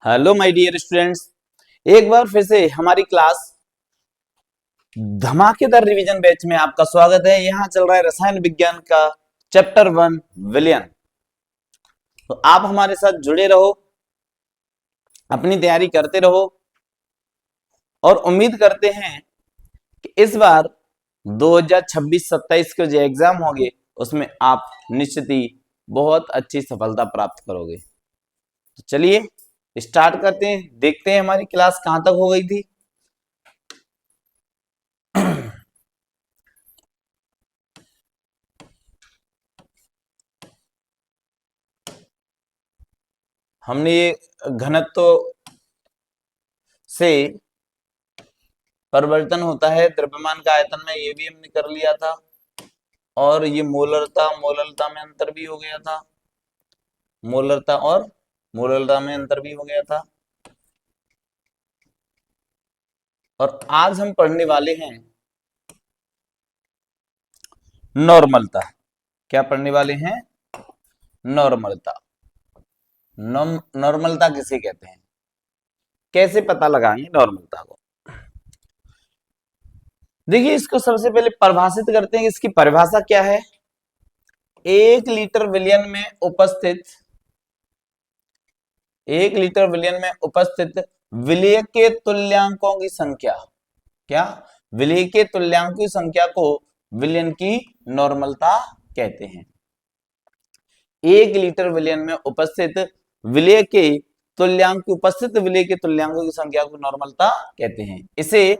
Hello my dear students, एक बार फिर से हमारी क्लास धमाकेदार रिवीजन बैच में आपका स्वागत है। यहाँ चल रहा है रसायन विज्ञान का चैप्टर 1 विलयन। तो आप हमारे साथ जुड़े रहो, अपनी तैयारी करते रहो और उम्मीद करते हैं कि इस बार 2026-27 के जो एग्जाम होंगे उसमें आप निश्चित ही बहुत अच्छी सफलता प्राप्त करोगे। तो चलिए स्टार्ट करते हैं, देखते हैं हमारी क्लास कहां तक हो गई थी। हमने ये घनत्व से परिवर्तन होता है द्रव्यमान का आयतन में, ये भी हमने कर लिया था। और ये मोलरता में अंतर भी हो गया था, मोलरता और मोलरता में अंतर भी हो गया था। और आज हम पढ़ने वाले हैं नॉर्मलता। क्या पढ़ने वाले हैं? नॉर्मलता। नॉर्मलता किसे कहते हैं, कैसे पता लगाएंगे नॉर्मलता को? देखिए, इसको सबसे पहले परिभाषित करते हैं। इसकी परिभाषा क्या है? 1 लीटर विलयन में उपस्थित 1 लीटर विलयन में उपस्थित विलय के तुल्यांकों की संख्या। क्या? विलय के तुल्यांकों की संख्या को विलयन की नॉर्मलता कहते हैं। 1 लीटर विलयन में उपस्थित विलय के तुल्यांक उपस्थित विलय के तुल्यांकों की संख्या को नॉर्मलता कहते हैं। इसे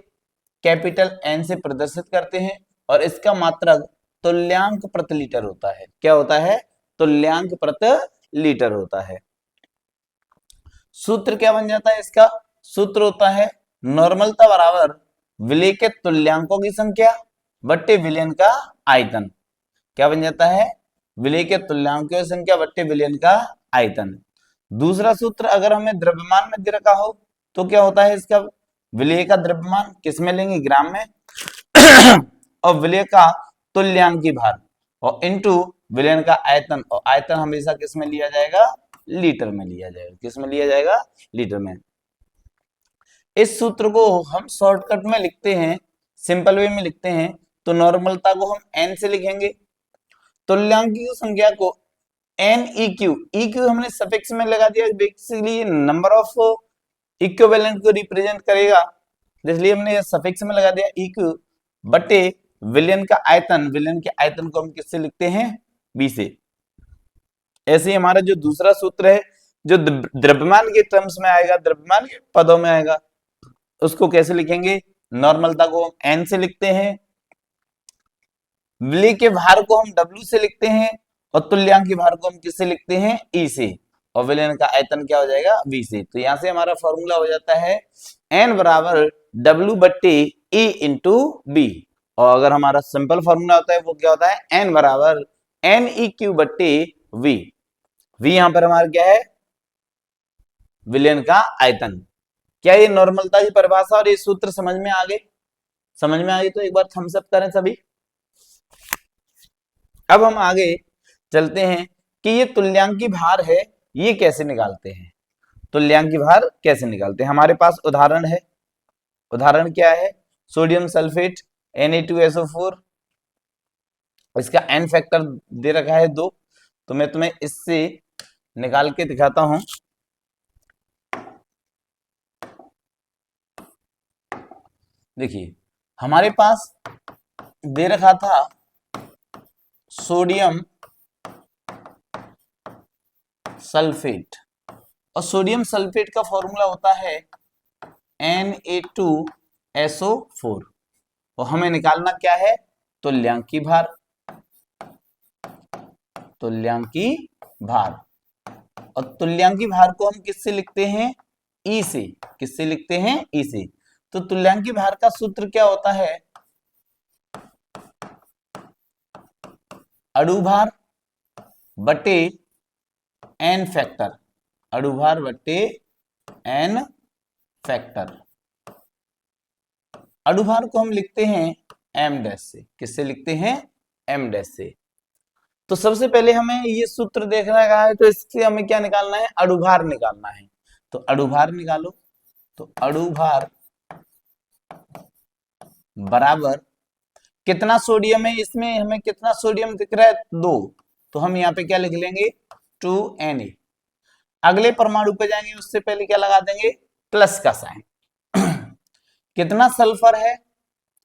कैपिटल एन से प्रदर्शित करते हैं और इसका मात्रक तुल्यांक प्रति लीटर होता है। क्या होता है? तुल्यांक प्रति लीटर होता है। सूत्र क्या बन जाता है इसका? सूत्र होता है नॉर्मलता बराबर विलय के तुल्यांकों की संख्या बट्टे विलयन का आयतन। क्या बन जाता है? विलय के तुल्यांकों की संख्या बट्टे विलयन का आयतन। दूसरा सूत्र अगर हमें द्रव्यमान में दे रखा हो तो क्या होता है इसका? विलय का द्रव्यमान किस में लेंगे? ग्राम में। और विलय का तुल्यांकी भार और इनटू विलयन का आयतन, और आयतन हमेशा किस में लिया जाएगा? लीटर में लिया जाएगा। किस में लिया जाएगा? लीटर में। इस सूत्र को हम शॉर्टकट में लिखते हैं, सिंपल वे में लिखते हैं तो नॉर्मलता को हम एन से लिखेंगे, तुल्यांकी की संख्या को एन इक्यू, इक्यू हमने सफिक्स में लगा दिया, बेसिकली नंबर ऑफ इक्विवेलेंट को रिप्रेजेंट करेगा, इसलिए हमने सफिक्स में लगा दिया इक्यू बटे विलयन का आयतन। विलयन के आयतन को हम किससे लिखते हैं? बी से। ऐसे ही हमारा जो दूसरा सूत्र है जो द्रव्यमान के टर्म्स में आएगा, द्रव्यमान के पदों में आएगा, उसको कैसे लिखेंगे? नॉर्मलता को हम एन से लिखते हैं, विलय के भार को हम डब्ल्यू से लिखते हैं और तुल्यांक के भार को हम किससे लिखते हैं? ई से। और विलयन का आयतन क्या हो जाएगा? बी से। तो यहां से हमारा फॉर्मूला हो जाता है एन बराबर डब्ल्यू बट्टे ई इंटू बी। और अगर हमारा सिंपल फॉर्मूला होता है वो क्या होता है? एन बराबर एन ई क्यू बट्टे वी। वी यहां पर हमारा क्या है? विलयन का आयतन। क्या ये नॉर्मलता की परिभाषा और ये सूत्र समझ में आ गए? समझ में आ गए तो एक बार थम्स अप करें सभी। अब हम आगे चलते हैं कि ये तुल्यांकी भार है, ये कैसे निकालते हैं? तुल्यांकी भार कैसे निकालते हैं? हमारे पास उदाहरण है। उदाहरण क्या है? सोडियम सल्फेट Na2SO4, इसका एन फैक्टर दे रखा है 2। तो मैं तुम्हें इससे निकाल के दिखाता हूं। देखिए, हमारे पास दे रखा था सोडियम सल्फेट, और सोडियम सल्फेट का फॉर्मूला होता है Na2SO4। और हमें निकालना क्या है? तुल्यांकी भार। तुल्यांकी भार, और तुल्यांकी भार को हम किससे लिखते हैं? ई से। किससे लिखते हैं? ई से। तो तुल्यांकी भार का सूत्र क्या होता है? अणुभार बटे एन फैक्टर। अणुभार बटे एन फैक्टर। अणुभार को हम लिखते हैं एम डैश से। किससे लिखते हैं? एम डैश से। तो सबसे पहले हमें ये सूत्र देखना है तो इससे हमें क्या निकालना है? अणुभार निकालना है। तो अणुभार निकालो, तो अणुभार बराबर कितना सोडियम है इसमें, हमें कितना सोडियम दिख रहा है 2, तो हम यहाँ पे क्या लिख लेंगे 2Na। अगले परमाणु पे जाएंगे उससे पहले क्या लगा देंगे प्लस का साइन। कितना सल्फर है,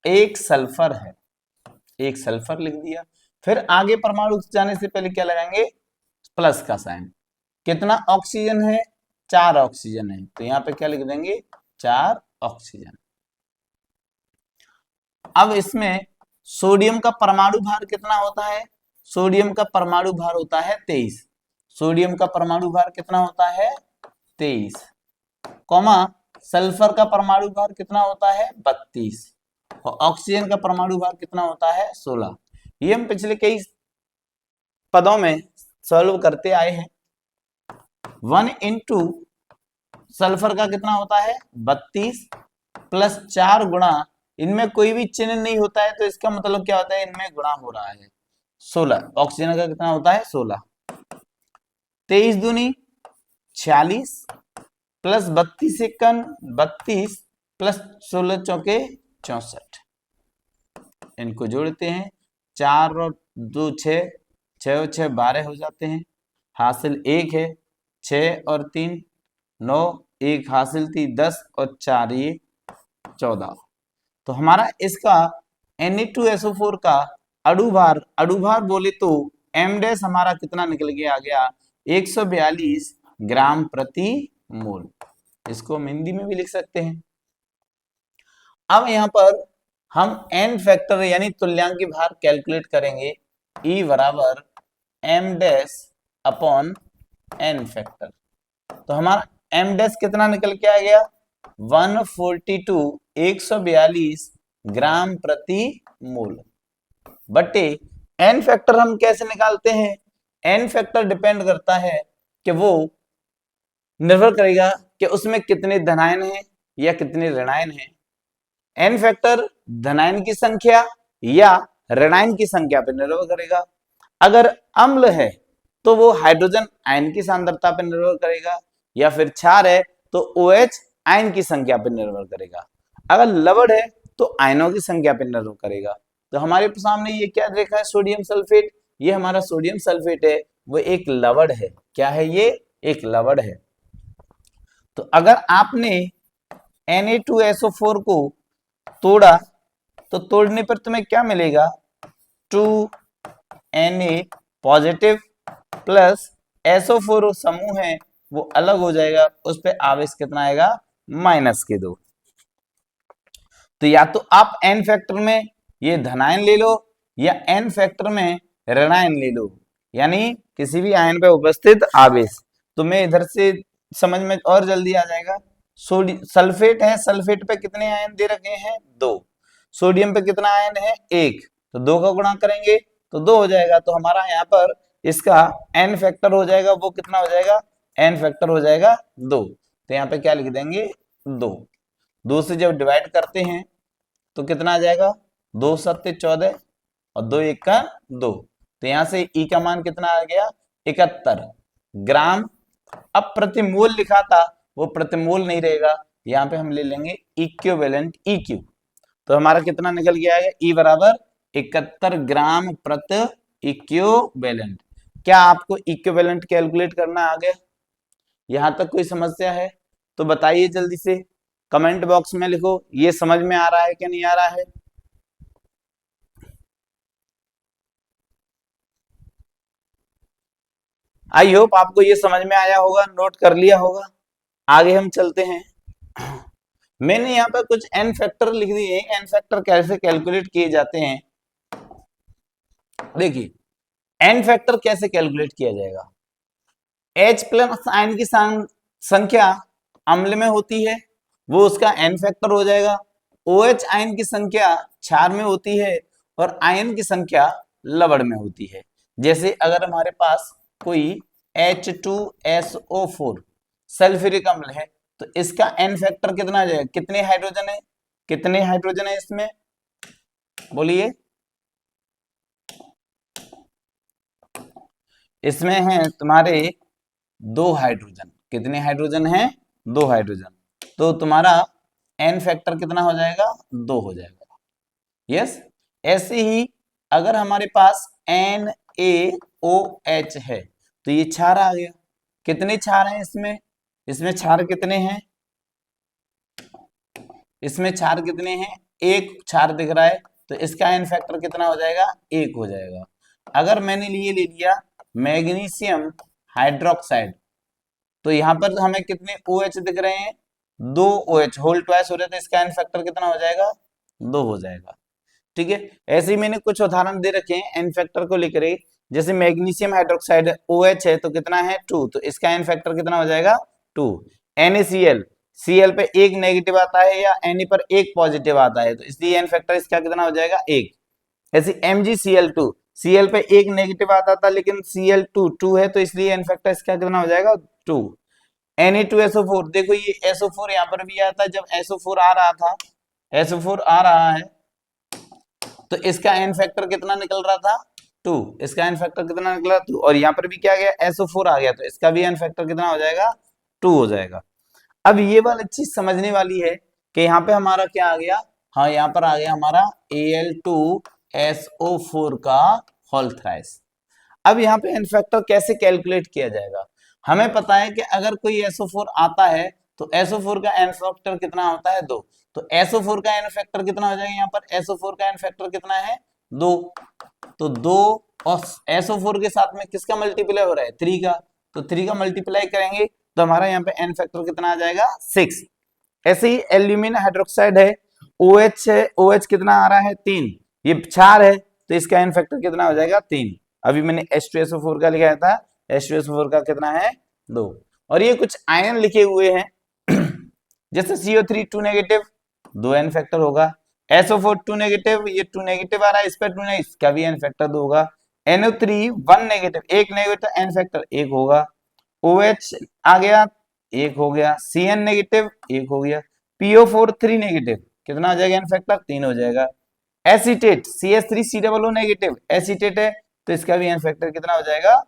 एक सल्फर है, एक सल्फर लिख दिया। फिर आगे परमाणु जाने से पहले क्या लगाएंगे प्लस का साइन। कितना ऑक्सीजन है, 4 ऑक्सीजन है, तो यहाँ पे क्या लिख देंगे 4 ऑक्सीजन। अब इसमें सोडियम का परमाणु भार कितना होता है, सोडियम का परमाणु भार होता है 23, सोडियम का परमाणु भार कितना होता है 23, कॉमा सल्फर का परमाणु भार कितना होता है 32 और ऑक्सीजन का परमाणु भार कितना होता है 16। ये हम पिछले कई पदों में सॉल्व करते आए हैं। 1 इंटू सल्फर का कितना होता है 32 प्लस 4 गुणा, इनमें कोई भी चिन्ह नहीं होता है तो इसका मतलब क्या होता है इनमें गुणा हो रहा है 16। ऑक्सीजन का कितना होता है 16, 23 दूनी 46 प्लस 32 एकन 32 प्लस 16 चौके 64, इनको जोड़ते हैं 4 और 2 6, 6 और 6 12 हो जाते हैं, हासिल 1 है, 6 और 3 9, 1 हासिल थी 10 और 4 ये 14। तो हमारा इसका Na2SO4 का अणुभार बोले तो m डैश हमारा कितना निकल के आ गया 142 ग्राम प्रति मोल। इसको हम हिंदी में भी लिख सकते हैं। अब यहाँ पर हम n फैक्टर यानी तुल्यांकी भार कैलकुलेट करेंगे, E बराबर m dash upon n factor. तो हमारा m डैश कितना निकल के आ गया 142 ग्राम प्रति मोल बटे n फैक्टर हम कैसे निकालते हैं, n फैक्टर डिपेंड करता है कि वो निर्भर करेगा कि उसमें कितने धनायन हैं या कितने ऋणायन हैं। n फैक्टर धनायन की संख्या या ऋणायन की संख्या पर निर्भर करेगा। अगर अम्ल है तो वो हाइड्रोजन आयन की सांद्रता पर निर्भर करेगा, या फिर क्षार है तो OH आयन की संख्या पर निर्भर करेगा। अगर लवण है तो आयनों की संख्या पर निर्भर करेगा। तो हमारे सामने ये क्या देखा है सोडियम सल्फेट, ये हमारा सोडियम सल्फेट है, वो एक लवण है। क्या है ये, एक लवण है। तो अगर आपने Na2SO4 को तोड़ा तो तोड़ने पर तुम्हें क्या मिलेगा 2Na पॉजिटिव प्लस SO4 समूह है वो अलग हो जाएगा, उस पे आवेश कितना आएगा -2। तो या तो आप n फैक्टर में ये धनायन ले लो या n फैक्टर में ऋणायन ले लो, यानी किसी भी आयन पे उपस्थित आवेश। तो मैं इधर से समझ में और जल्दी आ जाएगा। सल्फेट है, सल्फेट पे कितने आयन दे रखे हैं 2, सोडियम पे कितना आयन है 1, तो 2 का गुणा करेंगे तो 2 हो जाएगा। तो हमारा यहाँ पर इसका n फैक्टर हो जाएगा, वो कितना हो जाएगा n फैक्टर हो जाएगा 2। तो यहाँ पे क्या लिख देंगे 2 से जब डिवाइड करते हैं तो कितना आ जाएगा 2 7 14 और 2 1 का 2, तो यहाँ से E का मान कितना आ गया 71 ग्राम। अब प्रति मोल लिखा था वो प्रति मोल नहीं रहेगा, यहाँ पे हम ले लेंगे इक्विवेलेंट EQ। तो हमारा कितना निकल गया है E बराबर 71 ग्राम प्रति इक्विवेलेंट। क्या आपको इक्विवेलेंट कैलकुलेट करना आ गया, यहां तक कोई समस्या है तो बताइए जल्दी से कमेंट बॉक्स में लिखो ये समझ में आ रहा है कि नहीं आ रहा है। आई होप आपको ये समझ में आया होगा, नोट कर लिया होगा। आगे हम चलते हैं। मैंने यहाँ पर कुछ n फैक्टर लिख दिए, n फैक्टर कैसे कैलकुलेट किए जाते हैं। देखिए n फैक्टर कैसे कैलकुलेट किया जाएगा, H प्लस आयन की संख्या अम्ल में होती है वो उसका n फैक्टर हो जाएगा, OH आयन की संख्या क्षार में होती है और आयन की संख्या लवण में होती है। जैसे अगर हमारे पास कोई H2SO4 सल्फ्यूरिक अम्ल है तो इसका n फैक्टर कितना आ जाएगा, कितने हाइड्रोजन है, कितने हाइड्रोजन है इसमें बोलिए। इसमें है तुम्हारे 2 हाइड्रोजन, कितने हाइड्रोजन हैं 2 हाइड्रोजन, तो तुम्हारा n फैक्टर कितना हो जाएगा, 2 हो जाएगा। यस, ऐसे ही अगर हमारे पास NaOH है तो ये क्षार आ गया। कितने क्षार हैं इसमें, इसमें क्षार कितने हैं, इसमें क्षार कितने हैं, एक क्षार दिख रहा है, तो इसका n फैक्टर कितना हो जाएगा, 1 हो जाएगा। अगर मैंने लिए ले लिया मैग्नीशियम हाइड्रोक्साइड, तो यहाँ पर हमें कितने OH दिख रहे हैं, 2 OH होल ट्वाइस हो रहे, तो इसका n फैक्टर कितना हो जाएगा, 2 हो जाएगा। ठीक है, ऐसे ही मैंने कुछ उदाहरण दे रखे हैं n फैक्टर को लेकर, जैसे मैग्नीशियम हाइड्रोक्साइड OH है तो कितना है 2, तो इसका n फैक्टर कितना हो जाएगा 2। NaCl, Cl पे एक नेगेटिव आता है या Na पर एक पॉजिटिव आता है, तो इसलिए n फैक्टर इसका कितना हो जाएगा 1। ऐसे MgCl2, Cl पे एक नेगेटिव आता था लेकिन Cl2 2 है, तो इसलिए n फैक्टर इसका कितना हो जाएगा 2। Na2SO4, देखो ये SO4 यहाँ पर भी आता है, जब SO4 आ रहा था, SO4 आ रहा है तो इसका n फैक्टर कितना निकल रहा था 2, इसका n फैक्टर कितना निकला 2, और यहाँ पर भी क्या गया SO4 आ गया, तो इसका भी n फैक्टर कितना हो जाएगा 2 हो जाएगा। अब ये वाली चीज समझने वाली है कि यहाँ पे हमारा क्या आ गया, हाँ यहाँ पर आ गया हमारा Al2SO4 का होल थ्राइस। अब यहाँ पे n फैक्टर कैसे कैलकुलेट किया जाएगा, हमें पता है कि अगर कोई SO4 आता है तो SO4 का n फैक्टर कितना होता है 2, तो SO4 का n फैक्टर कितना हो जाएगा, यहाँ पर SO4 का n फैक्टर कितना है 2, तो 2 और SO4 के साथ में किसका मल्टीप्लाई हो रहा है 3 का, तो 3 का मल्टीप्लाई करेंगे तो हमारा यहाँ पे n फैक्टर कितना आ जाएगा 6। ऐसे ही एल्यूमिनियम हाइड्रोक्साइड है, OH है, OH कितना आ रहा है 3, ये क्षार है तो इसका n फैक्टर कितना हो जाएगा 3। अभी मैंने H2SO4 का लिखा था, H2SO4 का कितना है 2, और ये कुछ आयन लिखे हुए हैं जैसे CO3 2 नेगेटिव, 2 n फैक्टर होगा, SO4 2 नेगेटिव, ये 2 नेगेटिव आ रहा है, इस पर 2 नहीं, इसका भी n फैक्टर 2 होगा। NO3 1 नेगेटिव, एक नेगेटिव, n फैक्टर 1 होगा। OH आ गया 1 हो गया, Cn नेगेटिव 1 हो गया, PO4 3 नेगेटिव, कितना हो जाएगा n फैक्टर 3 हो जाएगा। एसीटेट CH3COO नेगेटिव, एसीटेट है तो इसका भी n फैक्टर कितना हो जाएगा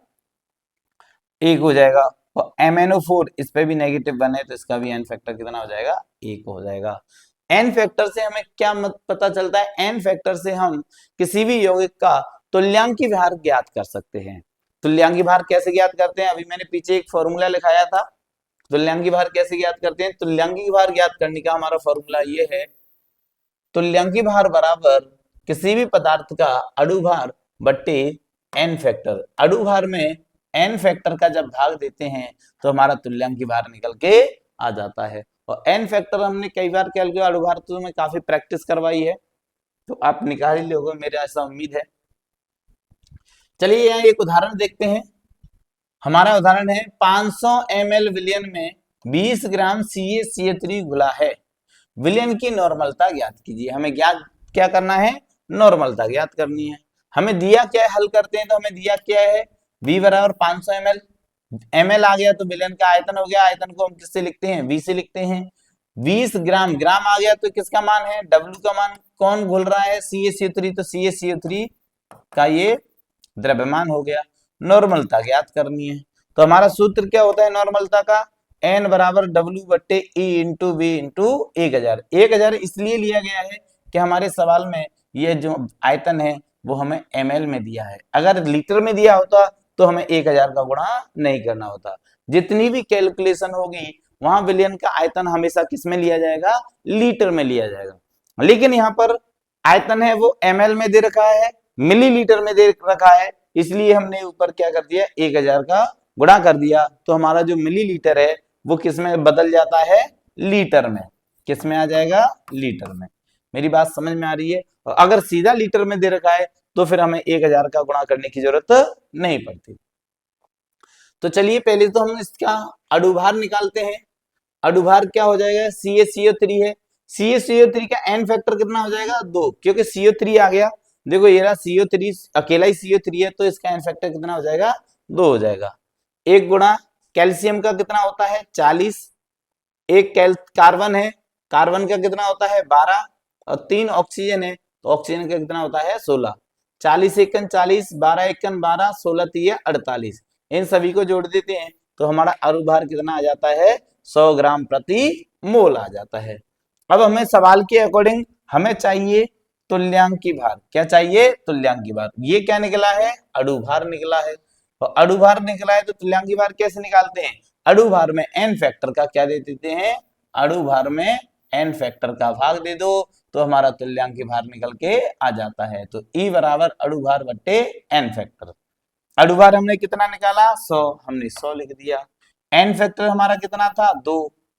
1 हो जाएगा। और MnO4 इस पे भी नेगेटिव बने तो इसका भी n फैक्टर कितना हो जाएगा 1 हो जाएगा। n फैक्टर से हमें क्या पता चलता है, n फैक्टर से हम किसी भी यौगिक का तुल्यांकी भार ज्ञात कर सकते हैं। तुल्यांकी भार कैसे ज्ञात करते हैं, अभी मैंने पीछे एक फॉर्मूला लिखाया था, तुल्यांकी भार कैसे ज्ञात करते हैं। तुल्यांकी भार ज्ञात करने का हमारा फॉर्मूला ये है, तुल्यांकी भार बराबर किसी भी पदार्थ का अणु भार बट्टे n फैक्टर। अणु भार में n फैक्टर का जब भाग देते हैं तो हमारा तुल्यांकी भार निकल के आ जाता है। और n फैक्टर हमने कई बार कैलकुलेट, अणु भार तो मैं काफी प्रैक्टिस करवाई है तो आप निकाल ही लोगे, मेरे ऐसा उम्मीद है। चलिए यहाँ एक उदाहरण देखते हैं। हमारा उदाहरण है 500 ml विलयन में 20 ग्राम CaCO3 घुला है, विलयन की नॉर्मलता ज्ञात कीजिए। हमें ज्ञात क्या करना है, नॉर्मलता ज्ञात करनी है। हमें दिया क्या है, हल करते हैं तो हमें दिया क्या है, V बराबर 500 ml, ml आ गया तो विलयन का आयतन हो गया, आयतन को हम किससे लिखते हैं V से लिखते हैं। 20 ग्राम, ग्राम आ गया तो किसका मान है W का मान, कौन घुल रहा है CaCO3, तो CaCO3 का ये द्रव्यमान हो गया। नॉर्मलता ज्ञात करनी है तो हमारा सूत्र क्या होता है नॉर्मलता का, n बराबर W बट्टे E इंटू V इंटू 1000। 1000 इसलिए लिया गया है कि हमारे सवाल में ये जो आयतन है वो हमें ml में दिया है, अगर लीटर में दिया होता तो हमें 1000 का गुणा नहीं करना होता। जितनी भी कैलकुलेशन होगी वहां विलयन का आयतन हमेशा किस में लिया जाएगा, लीटर में लिया जाएगा, लेकिन यहाँ पर आयतन है वो ml में दे रखा है, मिलीलीटर में दे रखा है, इसलिए हमने ऊपर क्या कर दिया 1000 का गुणा कर दिया, तो हमारा जो मिलीलीटर है वो किस में बदल जाता है, लीटर में। किस में आ जाएगा, लीटर में। मेरी बात समझ में आ रही है। और अगर सीधा लीटर में दे रखा है तो फिर हमें 1000 का गुणा करने की जरूरत नहीं पड़ती। तो चलिए पहले तो हम इसका अणुभार निकालते हैं। अणुभार क्या हो जाएगा, CaCO3 है, CaCO3 का n फैक्टर कितना हो जाएगा 2, क्योंकि CO3 आ गया। देखो ये रहा CO3, अकेला ही CO3 है तो इसका n फैक्टर कितना हो जाएगा 2 हो जाएगा। एक गुणा कैल्शियम का कितना होता है 40, एक कार्बन है, कार्बन का कितना होता है 12, और 3 ऑक्सीजन है तो ऑक्सीजन का कितना होता है 16। 40 एकन 40, 12 एकन 12, 16 3 48, इन सभी को जोड़ देते हैं तो हमारा अणुभार कितना आ जाता है 100 ग्राम प्रति मोल आ जाता है। अब हमें सवाल के अकॉर्डिंग हमें चाहिए तुल्यांकी भार। क्या चाहिए? तुल्यांकी भार। ये क्या निकला है? अणु भार निकला है। और अणु भार निकला है तो तुल्यांकी भार कैसे निकालते हैं? अणु भार में n फैक्टर का क्या दे देते हैं? अणु भार में n फैक्टर का भाग दे दो तो हमारा तुल्यांकी भार निकल के आ जाता है। तो E बराबर अणु भार बट्टे n फैक्टर। अणु भार हमने कितना निकाला? 100, हमने 100 लिख दिया। n फैक्टर हमारा कितना था? 2,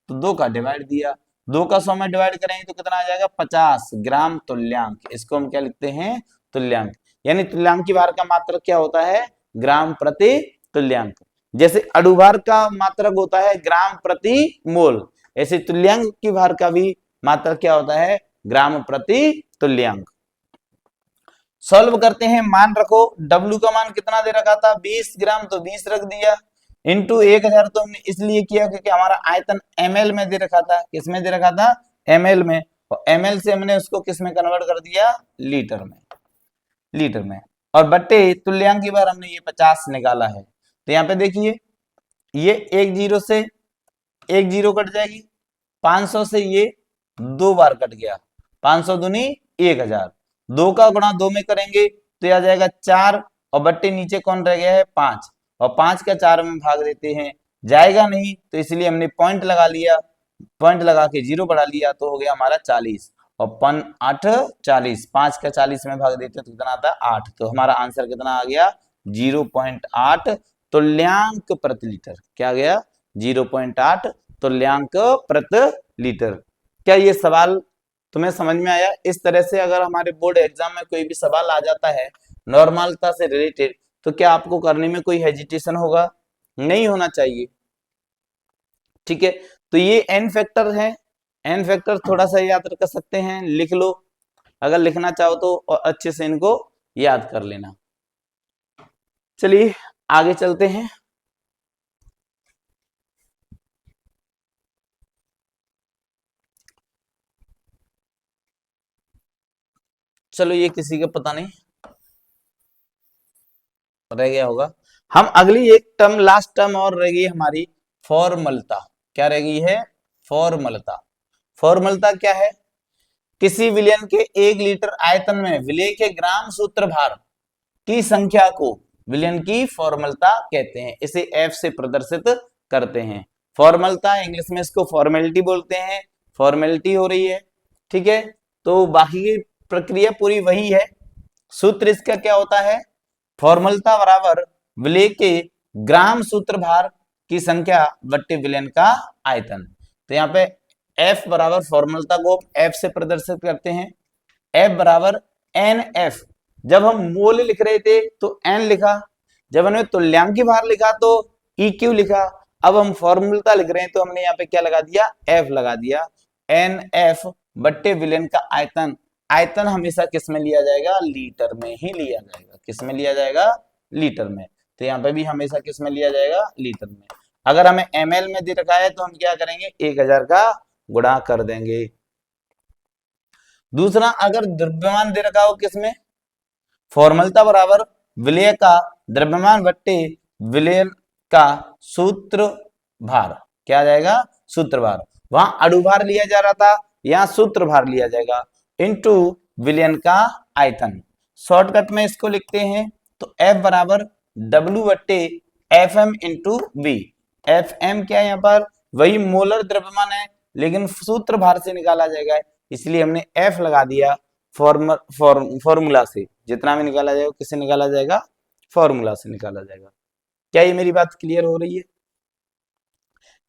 तो 2 का डिवाइड दिया। 2 का 100 में डिवाइड करेंगे तो कितना आ जाएगा? 50 ग्राम तुल्यांक। इसको हम क्या लिखते हैं? तुल्यांक। यानी तुल्यांकी भार का मात्रक क्या होता है? ग्राम प्रति तुल्यांक। जैसे अणु भार का मात्रक होता है ग्राम प्रति मोल, ऐसे तुल्यांक की भार का भी मात्रक क्या होता है? ग्राम प्रति तुल्यांक। सॉल्व करते हैं। मान रखो W का मान कितना दे रखा था? 20 ग्राम, तो 20 रख दिया। इंटू 1000 तो हमने इसलिए किया क्योंकि हमारा आयतन ml में दे रखा था। किस में दे रखा था? ml में। और ml से हमने उसको किस में कन्वर्ट कर दिया? लीटर में। लीटर में। और बट्टे तुल्यांकी भार हमने ये 50 निकाला है। तो यहाँ पे देखिए ये 1 0 से 1 0 कट जाएगी, 500 से ये 2 बार कट गया, 500 दूनी 1000। 2 का गुणा 2 में करेंगे तो यह आ जाएगा 4 और बट्टे नीचे कौन रह गया है? 5, और 5 का 4 में भाग देते हैं, जाएगा नहीं तो इसलिए हमने पॉइंट लगा लिया। पॉइंट लगा के 0 बढ़ा लिया तो हो गया हमारा 40 और 5 8 40। 5 का 40 में भाग देते हैं तो कितना आता है? 8। तो हमारा आंसर कितना आ गया? 0.8 तुल्यांक प्रति लीटर। क्या गया? 0.8 तुल्यांक प्रति लीटर। क्या ये सवाल तुम्हें समझ में आया? इस तरह से अगर हमारे बोर्ड एग्जाम में कोई भी सवाल आ जाता है नॉर्मलता से रिलेटेड तो क्या आपको करने में कोई हेजिटेशन होगा? नहीं होना चाहिए। ठीक है, तो ये n फैक्टर है। n फैक्टर थोड़ा सा याद कर सकते हैं, लिख लो अगर लिखना चाहो तो, और अच्छे से इनको याद कर लेना। चलिए आगे चलते हैं। चलो ये किसी का पता नहीं रह गया होगा। हम अगली एक टर्म, लास्ट टर्म और रह गई हमारी फॉर्मलता। क्या रह गई है? फॉर्मलता। फॉर्मलता क्या है? किसी विलयन के 1 लीटर आयतन में विलय के ग्राम सूत्र भार की संख्या को विलयन की फॉर्मलता कहते हैं। इसे F से प्रदर्शित करते हैं। फॉर्मलता इंग्लिश में इसको फॉर्मेलिटी बोलते हैं। फॉर्मेलिटी हो रही है। ठीक है, तो बाकी की प्रक्रिया पूरी वही है। सूत्र इसका क्या होता है? फॉर्मलता बराबर विलय के ग्राम सूत्र भार की संख्या बट्टे विलयन का आयतन। तो यहाँ पे F बराबर फॉर्मलता को F से प्रदर्शित करते हैं। F बराबर NF। जब हम मोल लिख रहे थे तो N लिखा, जब हमने तुल्यांकी भार लिखा तो EQ लिखा। अब हम फॉर्मूलता लिख रहे हैं तो हमने यहाँ पे क्या लगा दिया? F लगा दिया। NF बट्टे विलयन का आयतन। आयतन हमेशा किस में लिया जाएगा? लीटर में ही लिया जाएगा। किस में लिया जाएगा? लीटर में। तो यहाँ पे भी हमेशा किस में लिया जाएगा? लीटर में। अगर हमें ml में दे रखा है तो हम क्या करेंगे? 1000 का गुणा कर देंगे। दूसरा, अगर द्रव्यमान दे रखा हो किसमें? फॉर्मलता बराबर विलय का द्रव्यमान बट्टे विलय का सूत्र भार। क्या आ जाएगा? सूत्र भार। वहां अणु भार लिया जा रहा था, यहाँ सूत्र भार लिया जाएगा इनटू विलयन का आयतन। शॉर्टकट में इसको लिखते हैं तो F बराबर W बट्टे FM इंटू V। FM क्या है? यहाँ पर वही मोलर द्रव्यमान है लेकिन सूत्र भार से निकाला जाएगा, इसलिए हमने F लगा दिया। फॉर्मूला से जितना भी निकाला जाएगा किससे निकाला जाएगा? फॉर्मूला से निकाला जाएगा। क्या ये मेरी बात क्लियर हो रही है?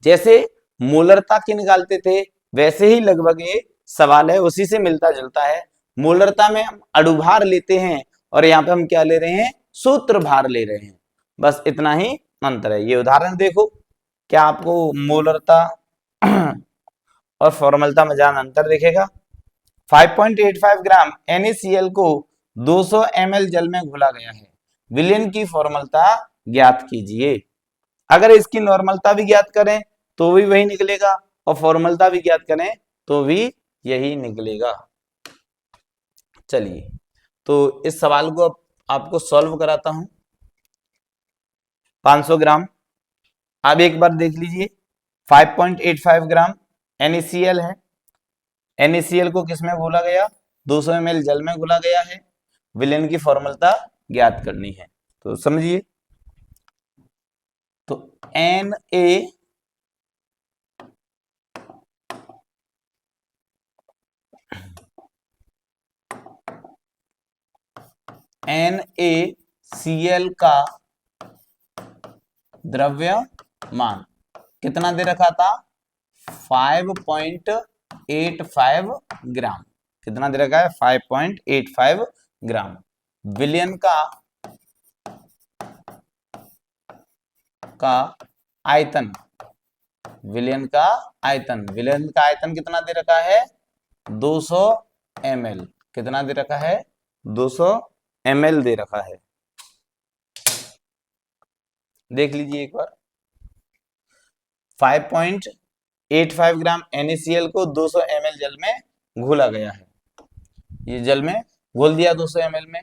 जैसे मोलरता की निकालते थे वैसे ही लगभग ये सवाल है, उसी से मिलता जुलता है। मोलरता में हम अणु भार लेते हैं और यहाँ पे हम क्या ले रहे हैं? सूत्र भार ले रहे हैं। बस इतना ही अंतर है। ये उदाहरण देखो, क्या आपको मोलरता और फॉर्मलता में ज्यादा अंतर दिखेगा? 5.85 ग्राम NaCl को 200 ml जल में घोला गया है। विलयन की फॉर्मलता ज्ञात कीजिए। अगर इसकी नॉर्मलता भी ज्ञात करें तो भी वही निकलेगा और फॉर्मलता भी ज्ञात करें तो भी यही निकलेगा। चलिए तो इस सवाल को आपको सॉल्व कराता हूं। 500 ग्राम। अब एक बार देख लीजिए 5.85 ग्राम NaCl है। NaCl को किसमें घोला गया? 200 ml जल में घोला गया है। विलेन की फॉर्मूला ज्ञात करनी है, तो समझिए। तो NaCl का द्रव्यमान कितना दे रखा था? 5.85 ग्राम। कितना दे रखा है? 5.85 ग्राम। विलियन का आयतन, विलियन का आयतन कितना दे रखा है? 200 ml। कितना दे रखा है? 200 ml दे रखा है। देख लीजिए एक बार, 5.85 ग्राम NaCl को 200 ml जल में घोला गया है। ये जल में घोल दिया 200 ml में,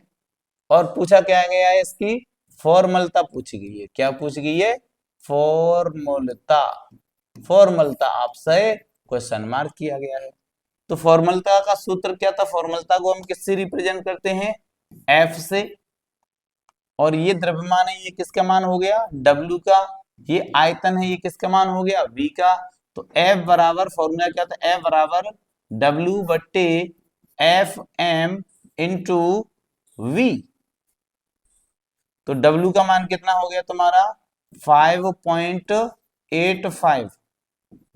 और पूछा क्या गया है? इसकी फॉर्मलता पूछी गई है। क्या पूछी गई है? फॉर्मलता। फॉर्मलता आपसे क्वेश्चन मार्क किया गया है। तो फॉर्मलता का सूत्र क्या था? फॉर्मलता को हम किससे रिप्रेजेंट करते हैं? F से। और ये द्रव्यमान है, ये किसका मान हो गया? W का। ये आयतन है, ये किसका मान हो गया? V का। तो F बराबर, फॉर्मूला क्या था? F बराबर W बट्टे FM इंटू V। तो W का मान कितना हो गया तुम्हारा? 5.85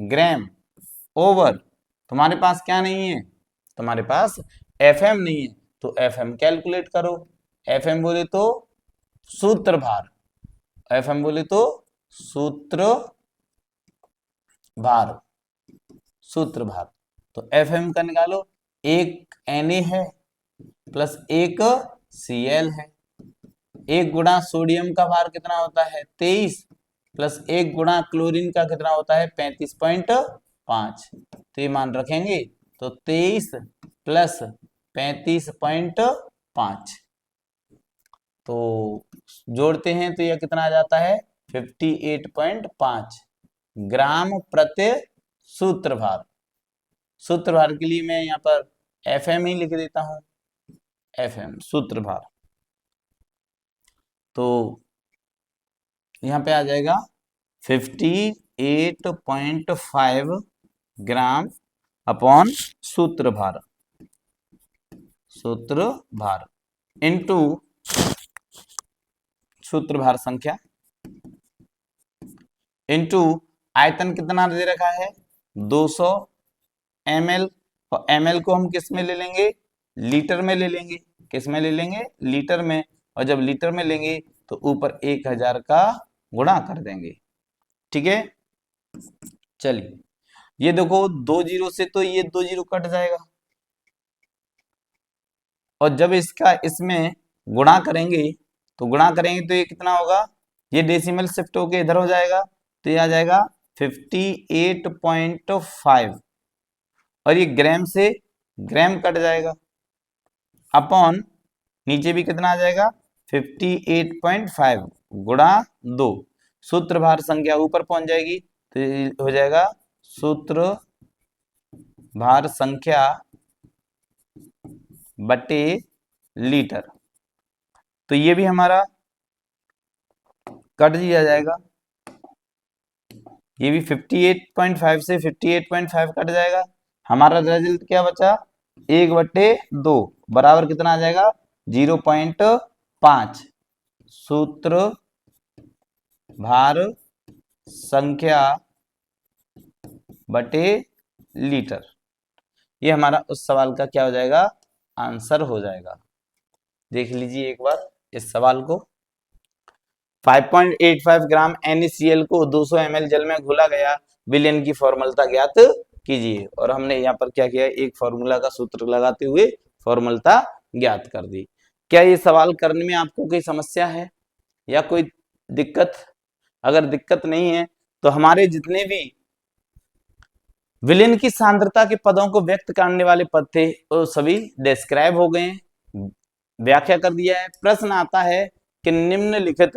ग्राम ओवर, तुम्हारे पास क्या नहीं है? तुम्हारे पास FM नहीं है, तो FM कैलकुलेट करो। FM बोले तो सूत्र भार, FM बोले तो सूत्र भार, सूत्र भार। तो FM का निकालो, एक Na है प्लस एक Cl है। एक गुणा सोडियम का भार कितना होता है? 23, प्लस एक गुणा क्लोरीन का कितना होता है? 35.5। तो ये मान रखेंगे, तो 23 प्लस 35.5, तो जोड़ते हैं तो यह कितना आ जाता है? 58.5 ग्राम प्रति सूत्र भार। सूत्र भार के लिए मैं यहाँ पर FM ही लिख देता हूं, FM सूत्र भार। तो यहाँ पे आ जाएगा 58.5 ग्राम अपॉन सूत्र भार, सूत्र भार इंटू सूत्र भार संख्या इंटू आयतन कितना दे रखा है? 200 ml। और ml को हम किस में ले लेंगे? लीटर में ले लेंगे। किस में ले लेंगे? लीटर में। और जब लीटर में लेंगे तो ऊपर 1000 का गुणा कर देंगे। ठीक है, चलिए ये देखो 2 जीरो से तो ये 2 जीरो कट जाएगा, और जब इसका इसमें गुणा करेंगे तो ये कितना होगा? ये डेसिमल शिफ्ट होके इधर हो जाएगा, तो ये आ जाएगा 58.5, और ये ग्राम से ग्राम कट जाएगा, अपॉन नीचे भी कितना आ जाएगा? 58.5 गुणा 2। सूत्र भार संख्या ऊपर पहुंच जाएगी, तो ये हो जाएगा सूत्र भार संख्या बटे लीटर। तो ये भी हमारा कट दिया जाएगा, ये भी 58.5 से 58.5 कट जाएगा। हमारा रिजल्ट क्या बचा? 1/2 बराबर कितना आ जाएगा? 0.5 सूत्र भार संख्या बटे लीटर। ये हमारा उस सवाल का क्या हो जाएगा? आंसर हो जाएगा। देख लीजिए एक बार इस सवाल को। 5.85 ग्राम NaCl को 200 ml जल में घोला गया, विलेन की फॉर्मूला ज्ञात कीजिए। और हमने यहाँ पर क्या किया? एक फॉर्मूला का सूत्र लगाते हुए फॉर्मूला ज्ञात कर दी। क्या ये सवाल करने में आपको कोई समस्या है या कोई दिक्कत? अगर दिक्कत नहीं है तो हमारे जितने भी विलेन की सांद्रता के पदों को व्यक्त करने वाले पद थे वो सभी डिस्क्राइब हो गए, व्याख्या कर दिया है। प्रश्न आता है कि निम्नलिखित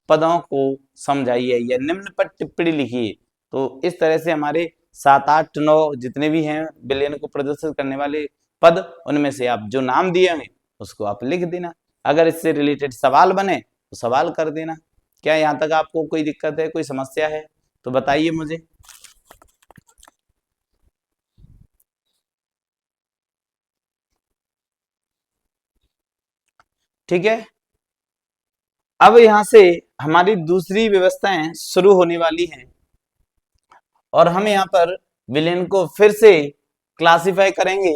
पदों को समझाइए या निम्न पर टिप्पणी लिखिए। तो इस तरह से हमारे 7, 8, 9 जितने भी हैं बिलियन को प्रदर्शित करने वाले पद, उनमें से आप जो नाम दिए होंगे उसको आप लिख देना। अगर इससे रिलेटेड सवाल बने तो सवाल कर देना। क्या यहाँ तक आपको कोई दिक्कत है, कोई समस्या है तो बताइए मुझे। ठीक है, अब यहां से हमारी दूसरी व्यवस्थाएं शुरू होने वाली हैं और हम यहाँ पर विलेन को फिर से क्लासिफाई करेंगे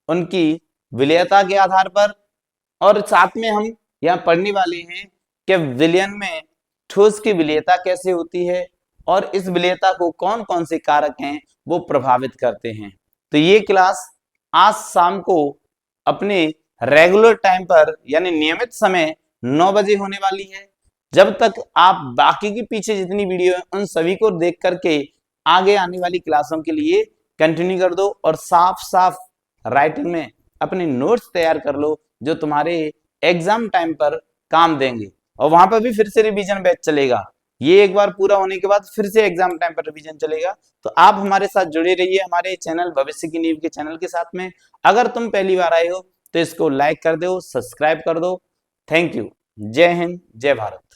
उनकी विलेयता के आधार पर, और साथ में हम यहाँ पढ़ने वाले हैं कि विलयन में ठोस की विलेयता कैसे होती है और इस विलेयता को कौन कौन से कारक हैं वो प्रभावित करते हैं। तो ये क्लास आज शाम को अपने रेगुलर टाइम पर यानी नियमित समय 9 बजे होने वाली है। जब तक आप बाकी की पीछे जितनी वीडियो है उन सभी को देख करके आगे आने वाली क्लासों के लिए कंटिन्यू कर दो और साफ साफ राइटिंग में अपने नोट्स तैयार कर लो जो तुम्हारे एग्जाम टाइम पर काम देंगे। और वहां पर भी फिर से रिवीजन बैच चलेगा, ये एक बार पूरा होने के बाद फिर से एग्जाम टाइम पर रिवीजन चलेगा। तो आप हमारे साथ जुड़े रहिए हमारे चैनल भविष्य की नींव के चैनल के साथ में। अगर तुम पहली बार आए हो तो इसको लाइक कर दो, सब्सक्राइब कर दो। Thank you. जय हिंद, जय भारत।